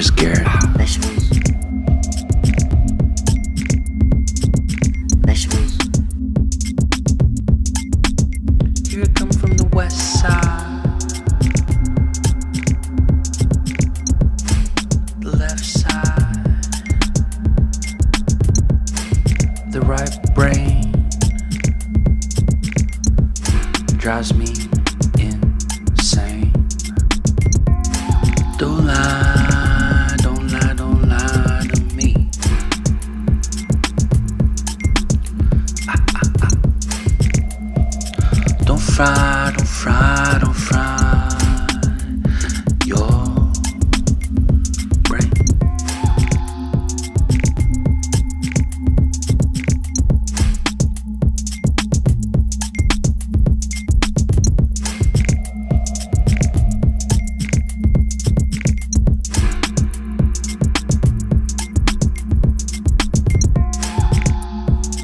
Where's Garrett? Vegetables. Vegetables. Here I come from the west side, the left side, the right brain drives me insane. Don't lie, don't lie, don't lie to me. Don't fry, don't fry, don't fry your brain.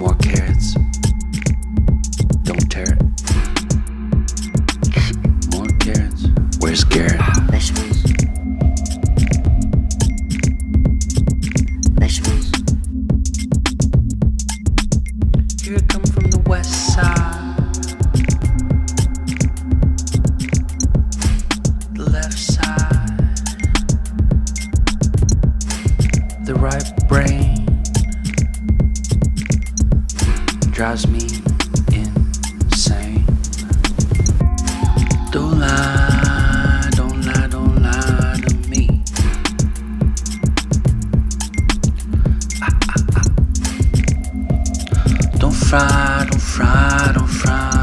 More carrots. Don't tear it. More carrots. Where's Garrett? Vegetables. Vegetables. Here I come from the west side, the left side, the right brain drives me insane. Don't lie, don't lie, don't lie to me. Don't fry, don't fry, don't fry